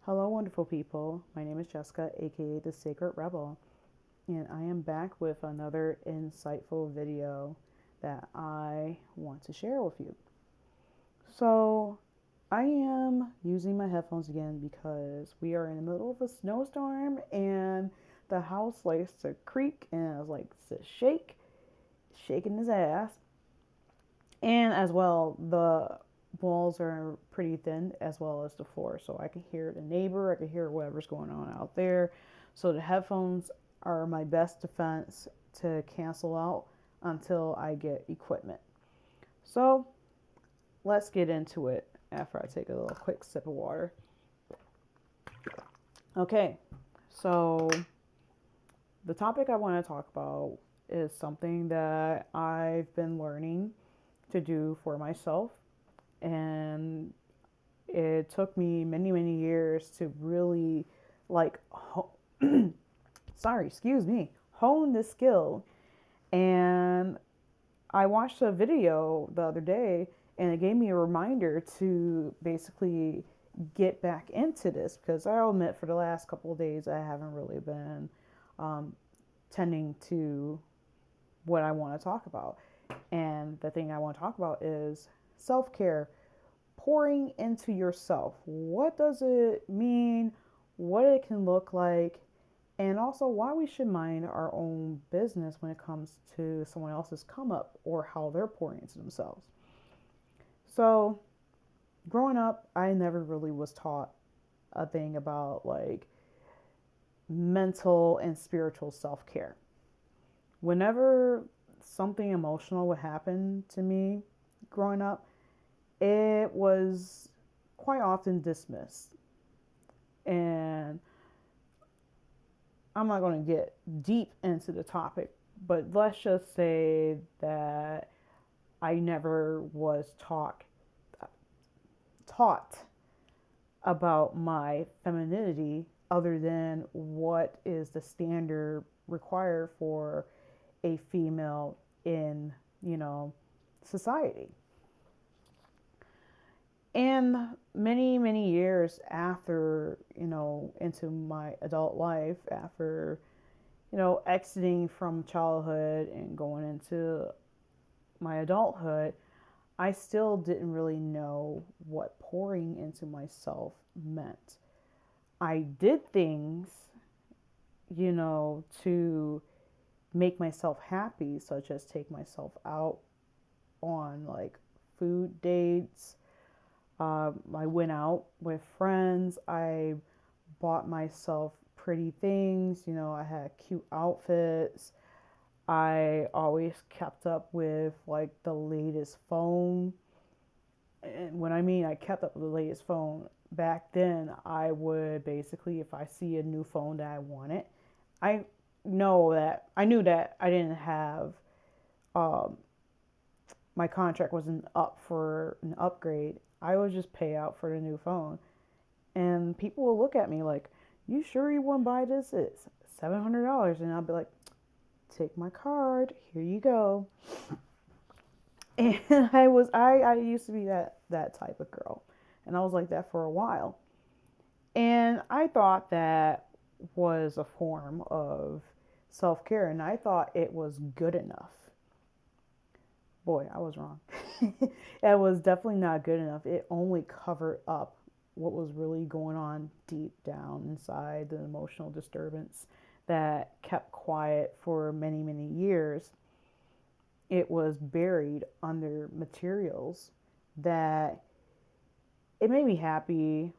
Hello, wonderful people. My name is Jessica, aka the Sacred Rebel, and I am back with another insightful video that I want to share with you. So, I am using my headphones again because we are in the middle of a snowstorm and the house likes to creak and likes to shake, shaking his ass. And as well, the walls are pretty thin as well as the floor, so I can hear the neighbor, I can hear whatever's going on out there. So the headphones are my best defense to cancel out until I get equipment. So let's get into it after I take a little quick sip of water. Okay, so the topic I want to talk about is something that I've been learning to do for myself, and it took me many years to really like excuse me, hone this skill. And I watched a video the other day and it gave me a reminder to basically get back into this, because I'll admit for the last couple of days I haven't really been um, tending to what I want to talk about. And the thing I want to talk about is self-care, pouring into yourself. What does it mean? What it can look like? And also why we should mind our own business when it comes to someone else's come up or how they're pouring into themselves. So, growing up, I never really was taught a thing about like mental and spiritual self care. Whenever something emotional would happen to me growing up, it was quite often dismissed. And I'm not going to get deep into the topic, but let's just say that I never was taught about my femininity other than what is the standard required for a female in, you know, society. And many years after, into my adult life, after, exiting from childhood and going into my adulthood, I still didn't really know what pouring into myself meant. I did things, to make myself happy, such as take myself out on like food dates. I went out with friends. I bought myself pretty things. I had cute outfits. I always kept up with like the latest phone. And when I mean I kept up with the latest phone, back then I would basically, if I see a new phone that I wanted, I I knew that I didn't have, um, my contract wasn't up for an upgrade. I would just pay out for the new phone. And people will look at me like, you sure you want to buy this? It's $700. And I'll be like, take my card. Here you go. And I used to be that type of girl. And I was like that for a while. And I thought that was a form of self care. And I thought it was good enough. Boy, I was wrong. It was definitely not good enough. It only covered up what was really going on deep down inside, the emotional disturbance that kept quiet for many years. It was buried under materials that it made me happy.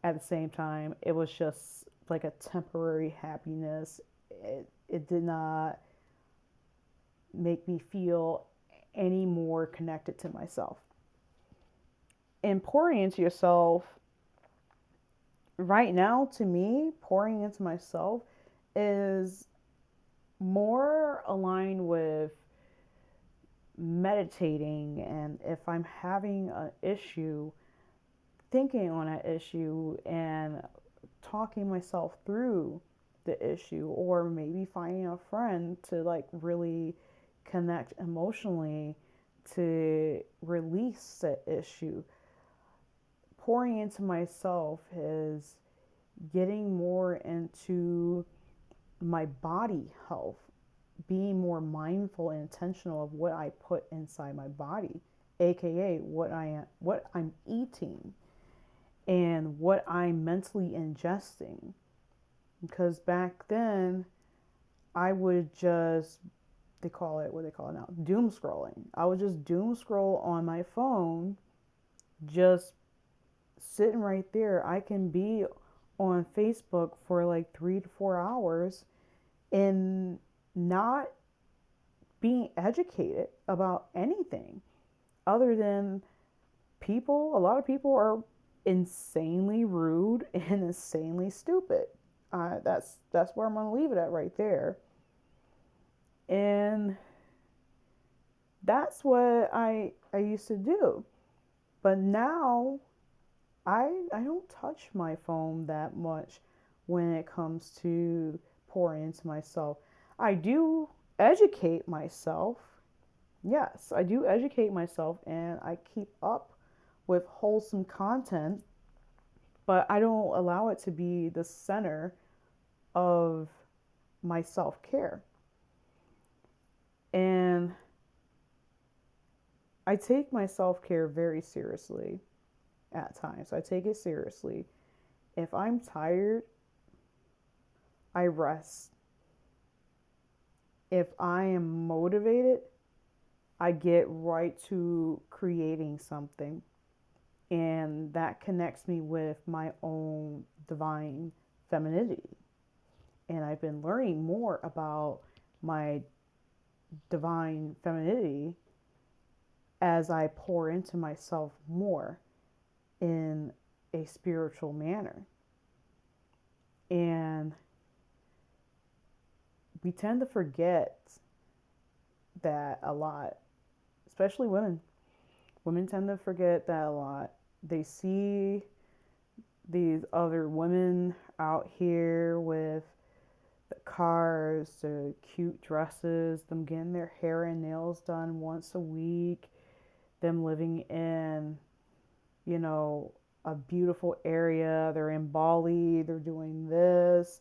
At the same time, it was just like a temporary happiness. It did not make me feel any more connected to myself. And pouring into yourself right now, to me, pouring into myself is more aligned with meditating. And if I'm having an issue, thinking on that issue and talking myself through the issue, or maybe finding a friend to like really connect emotionally to release the issue. Pouring into myself is getting more into my body health, being more mindful and intentional of what I put inside my body, aka what I'm eating and what I'm mentally ingesting. Because back then I would just, they call it what they call it now, doom scrolling. I would just doom scroll on my phone, just sitting right there. I can be on Facebook for like 3 to 4 hours and not being educated about anything other than people. A lot of people are insanely rude and insanely stupid. That's where I'm gonna leave it at right there. And that's what I used to do. But now I don't touch my phone that much when it comes to pouring into myself. I do educate myself. Yes, I do educate myself and I keep up with wholesome content, but I don't allow it to be the center of my self care. And I take my self care very seriously at times. I take it seriously. If I'm tired, I rest. If I am motivated, I get right to creating something. And that connects me with my own divine femininity. And I've been learning more about my divine femininity as I pour into myself more in a spiritual manner. And we tend to forget that a lot, especially women. Women tend to forget that a lot. They see these other women out here with the cars, the cute dresses, them getting their hair and nails done once a week, them living in, you know, a beautiful area. They're in Bali, they're doing this,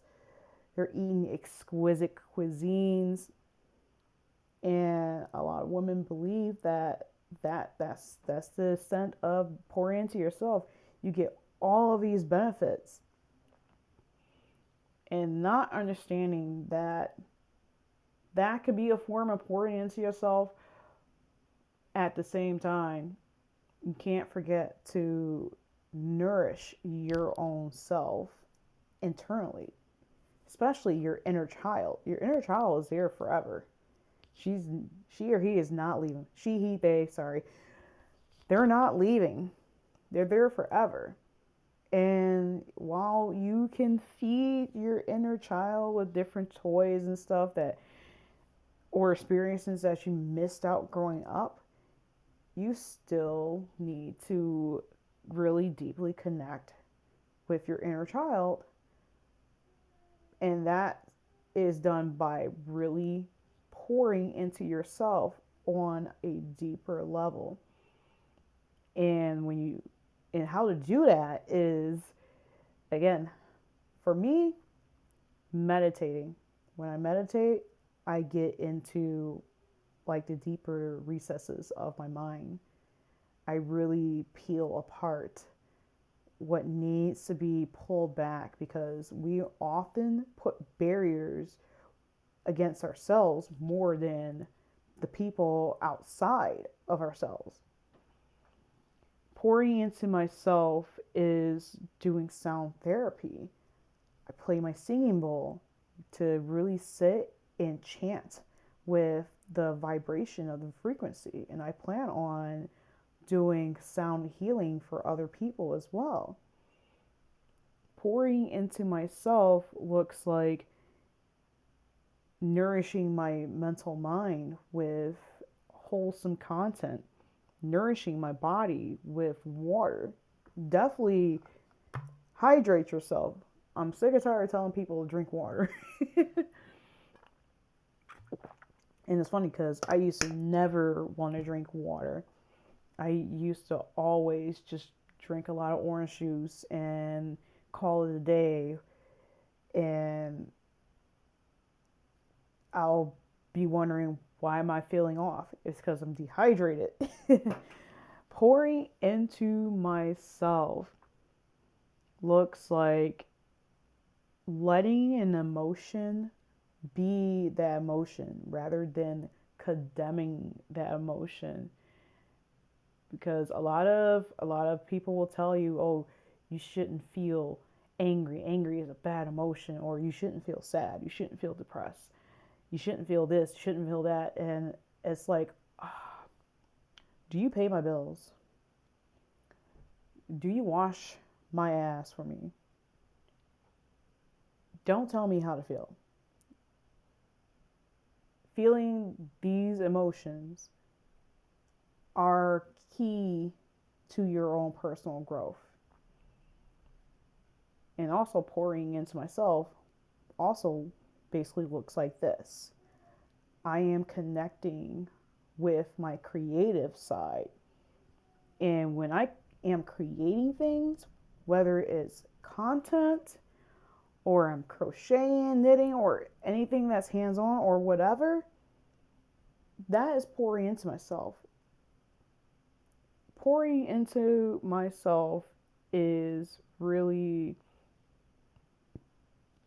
they're eating exquisite cuisines. And a lot of women believe that's the extent of pouring into yourself. You get all of these benefits and not understanding that that could be a form of pouring into yourself. At the same time, you can't forget to nourish your own self internally, especially your inner child. Your inner child is there forever. She's she or he is not leaving. She, he, they, sorry. They're not leaving. They're there forever. And while you can feed your inner child with different toys and stuff that or experiences that you missed out growing up, you still need to really deeply connect with your inner child. And that is done by really pouring into yourself on a deeper level. And how to do that is, again, for me, meditating. When I meditate, I get into like the deeper recesses of my mind. I really peel apart what needs to be pulled back because we often put barriers against ourselves more than the people outside of ourselves. Pouring into myself is doing sound therapy. I play my singing bowl to really sit and chant with the vibration of the frequency. And I plan on doing sound healing for other people as well. Pouring into myself looks like nourishing my mental mind with wholesome content, nourishing my body with water. Definitely hydrate yourself. I'm sick and tired of telling people to drink water. And it's funny because I used to never want to drink water. I used to always just drink a lot of orange juice and call it a day, and I'll be wondering, why am I feeling off? It's because I'm dehydrated. Pouring into myself looks like letting an emotion be that emotion rather than condemning that emotion, because a lot of people will tell you, oh, you shouldn't feel angry. Angry is a bad emotion, or you shouldn't feel sad, you shouldn't feel depressed, you shouldn't feel this, you shouldn't feel that. And it's like, do you pay my bills? Do you wash my ass for me? Don't tell me how to feel. Feeling these emotions are key to your own personal growth. And also pouring into myself also basically looks like this. I am connecting with my creative side. And when I am creating things, whether it's content or I'm crocheting, knitting, or anything that's hands on or whatever, that is pouring into myself. Pouring into myself is really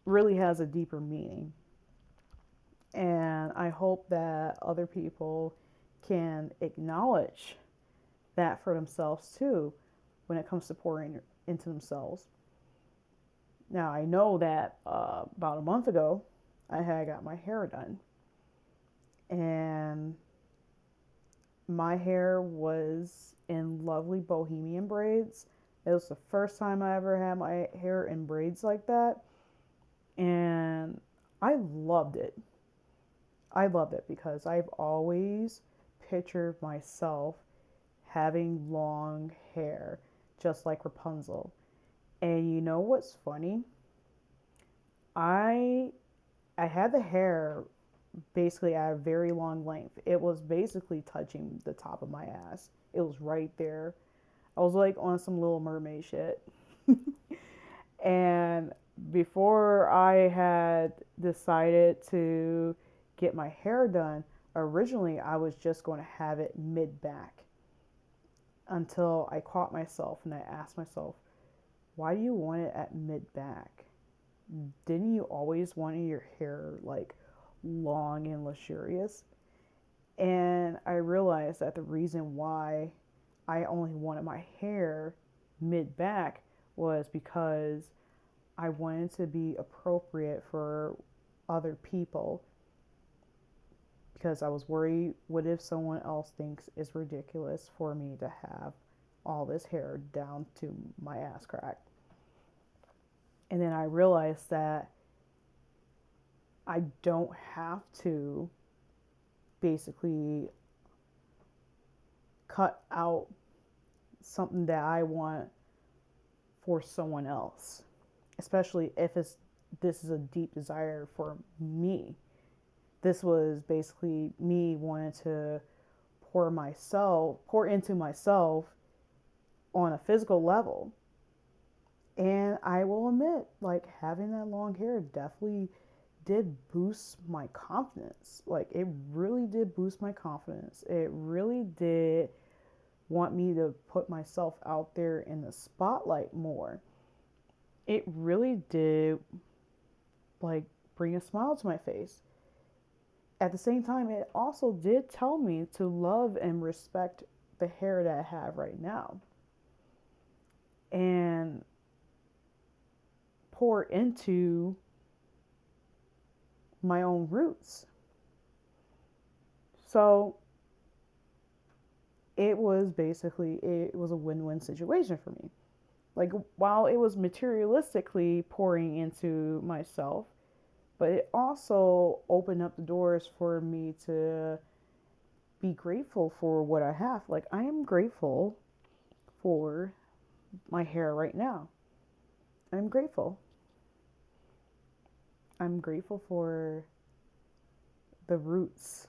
has a deeper meaning. And I hope that other people can acknowledge that for themselves too when it comes to pouring into themselves. Now, I know that about a month ago, I had got my hair done. And my hair was in lovely bohemian braids. It was the first time I ever had my hair in braids like that. And I loved it. I loved it because I've always pictured myself having long hair, just like Rapunzel. And you know what's funny? I I had the hair basically at a very long length. It was basically touching the top of my ass. It was right there. I was like on some Little Mermaid shit. And before I had decided to get my hair done, originally I was just going to have it mid back, until I caught myself and I asked myself, why do you want it at mid back? Didn't you always want your hair like long and luxurious? And I realized that the reason why I only wanted my hair mid back was because I wanted to be appropriate for other people, because I was worried, what if someone else thinks it's ridiculous for me to have all this hair down to my ass crack? And then I realized that I don't have to basically cut out something that I want for someone else, especially if this is a deep desire for me. This was basically me wanting to pour into myself on a physical level. And I will admit, like, having that long hair definitely did boost my confidence. Like, it really did boost my confidence. It really did want me to put myself out there in the spotlight more. It really did, like, bring a smile to my face. At the same time, it also did tell me to love and respect the hair that I have right now, and pour into my own roots. So it was a win-win situation for me. Like, while it was materialistically pouring into myself, but it also opened up the doors for me to be grateful for what I have. Like, I am grateful for my hair right now. I'm grateful. I'm grateful for the roots.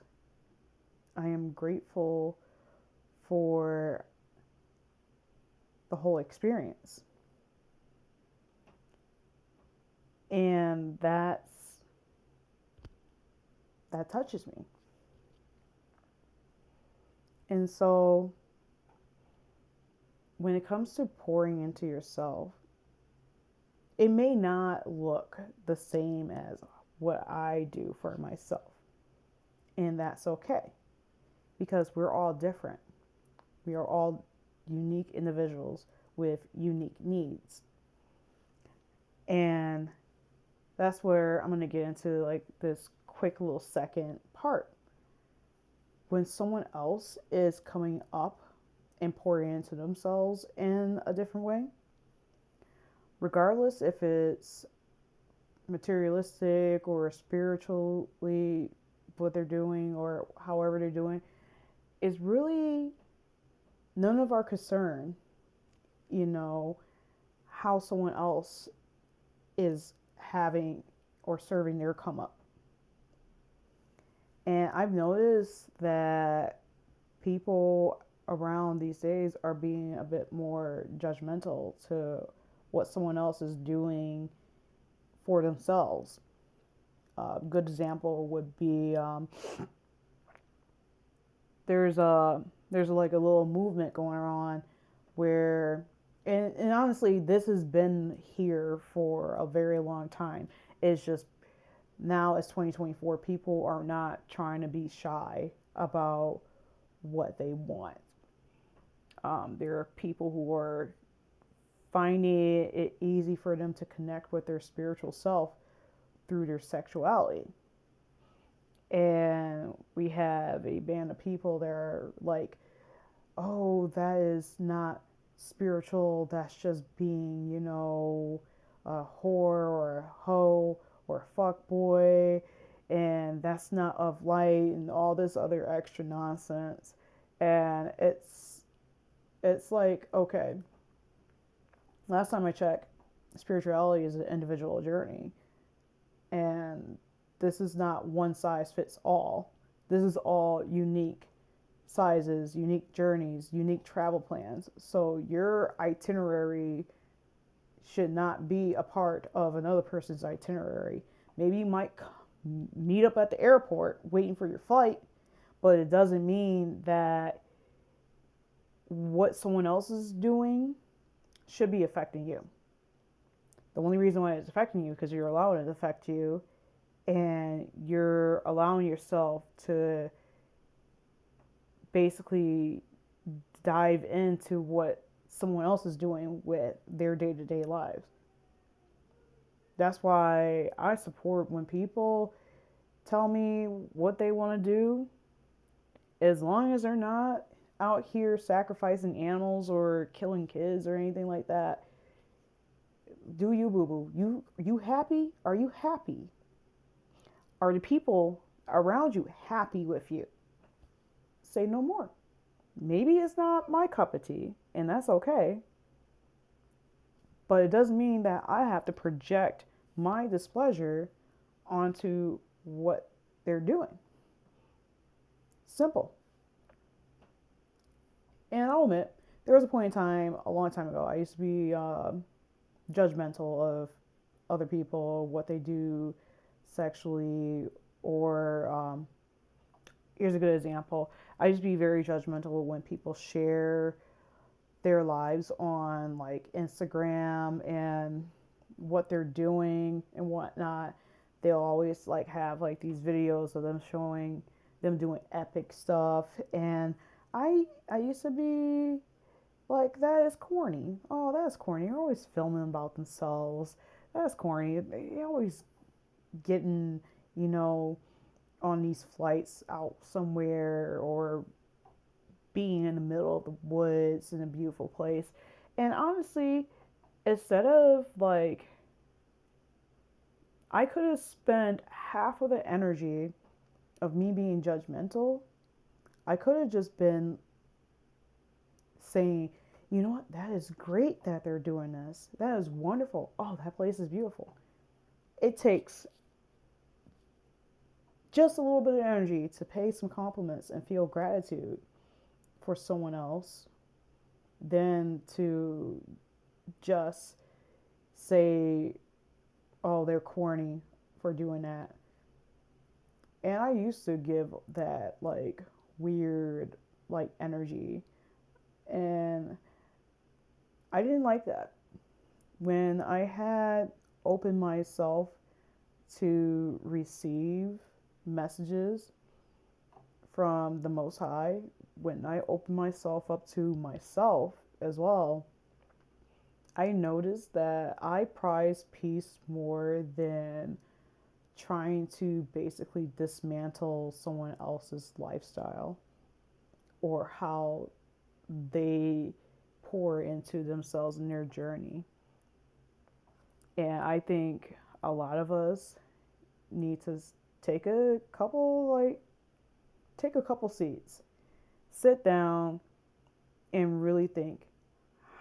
I am grateful for the whole experience. that's that touches me. And so when it comes to pouring into yourself, it may not look the same as what I do for myself. And that's okay because we're all different. We are all unique individuals with unique needs. And that's where I'm going to get into like this quick little second part. When someone else is coming up and pouring into themselves in a different way, regardless if it's materialistic or spiritually what they're doing or however they're doing, is really none of our concern, you know, how someone else is having or serving their come up. And I've noticed that people around these days are being a bit more judgmental to what someone else is doing for themselves. A good example would be there's like a little movement going on where and honestly this has been here for a very long time. It's just now it's 2024, people are not trying to be shy about what they want. There are people who are finding it easy for them to connect with their spiritual self through their sexuality. And we have a band of people that are like, oh, that is not spiritual. That's just being, you know, a whore or a hoe or a fuck boy. And that's not of light and all this other extra nonsense. And it's like, okay, last time I checked, spirituality is an individual journey. And this is not one size fits all. This is all unique sizes, unique journeys, unique travel plans. So your itinerary should not be a part of another person's itinerary. Maybe you might meet up at the airport waiting for your flight, but it doesn't mean that what someone else is doing should be affecting you. The only reason why it's affecting you is because you're allowing it to affect you, and you're allowing yourself to basically dive into what someone else is doing with their day-to-day lives. That's why I support when people tell me what they want to do, as long as they're not out here sacrificing animals or killing kids or anything like that. Do you, boo boo? You happy? Are you happy? Are the people around you happy with you? Say no more. Maybe it's not my cup of tea, and that's okay. But it doesn't mean that I have to project my displeasure onto what they're doing. Simple. And I'll admit, there was a point in time, a long time ago, I used to be judgmental of other people, what they do sexually, or here's a good example. I used to be very judgmental when people share their lives on like Instagram and what they're doing and whatnot. They'll always like have like these videos of them showing them doing epic stuff, and I used to be like, that is corny. Oh, that's corny. They're always filming about themselves. That's corny. They always getting, you know, on these flights out somewhere or being in the middle of the woods in a beautiful place. And honestly, instead of like, I could have spent half of the energy of me being judgmental, I could have just been saying, you know what, that is great that they're doing this. That is wonderful. Oh, that place is beautiful. It takes just a little bit of energy to pay some compliments and feel gratitude for someone else than to just say, oh, they're corny. for doing that. And I used to give that like weird like energy, and I didn't like that. When I had opened myself to receive messages from the Most High, when I opened myself up to myself as well, I noticed that I prize peace more than trying to basically dismantle someone else's lifestyle or how they pour into themselves in their journey. And I think a lot of us need to take a couple seats, sit down, and really think,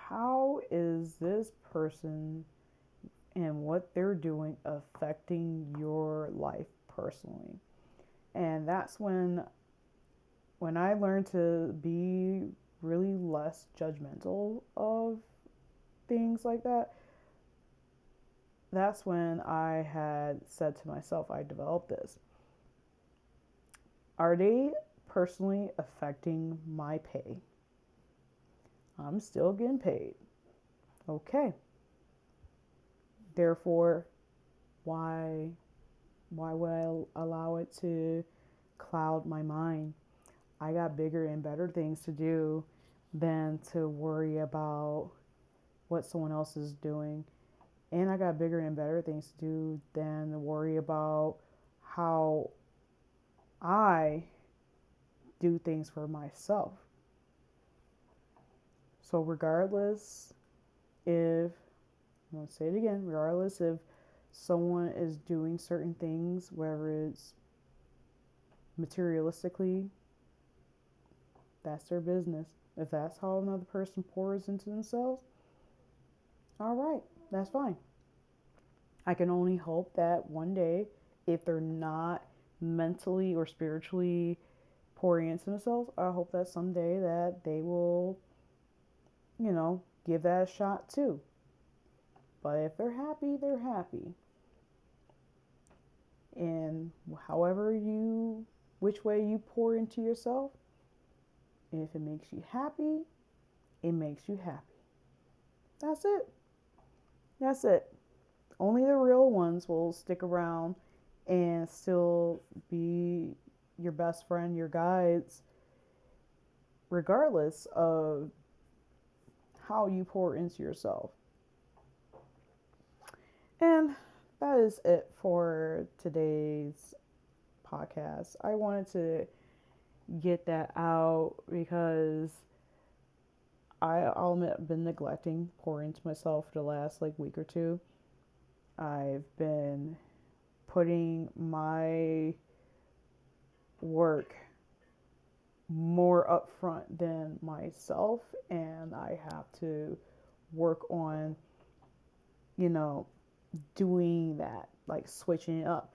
how is this person and what they're doing affecting your life personally? And that's when I learned to be really less judgmental of things like that. That's when I had said to myself, I developed this. Are they personally affecting my pay? I'm still getting paid. Okay. Therefore, why would I allow it to cloud my mind? I got bigger and better things to do than to worry about what someone else is doing. And I got bigger and better things to do than to worry about how I do things for myself. So regardless if, I'm going to say it again, regardless if someone is doing certain things, whether it's materialistically, that's their business. If that's how another person pours into themselves, all right, that's fine. I can only hope that one day, if they're not mentally or spiritually pouring into themselves, I hope that someday that they will, give that a shot too. But if they're happy, they're happy. And which way you pour into yourself, if it makes you happy, it makes you happy. That's it. That's it. Only the real ones will stick around and still be your best friend, your guides, regardless of how you pour into yourself. And that is it for today's podcast. I wanted to get that out because I'll admit I've been neglecting pouring into myself for the last week or two. I've been putting my work more up front than myself, and I have to work on, doing that, switching it up,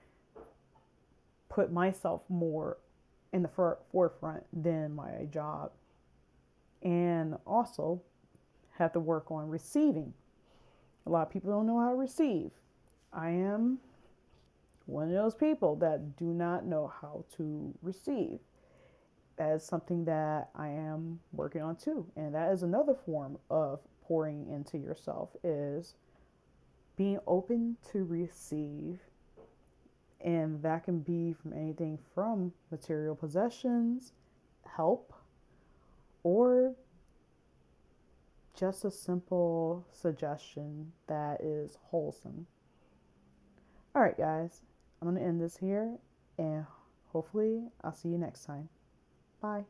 put myself more in the forefront than my job, and also have to work on receiving. A lot of people don't know how to receive. I am one of those people that do not know how to receive. That is something that I am working on too. And that is another form of pouring into yourself, is being open to receive. And that can be from anything from material possessions, help, or just a simple suggestion that is wholesome. All right, guys, I'm going to end this here, and hopefully I'll see you next time. Bye.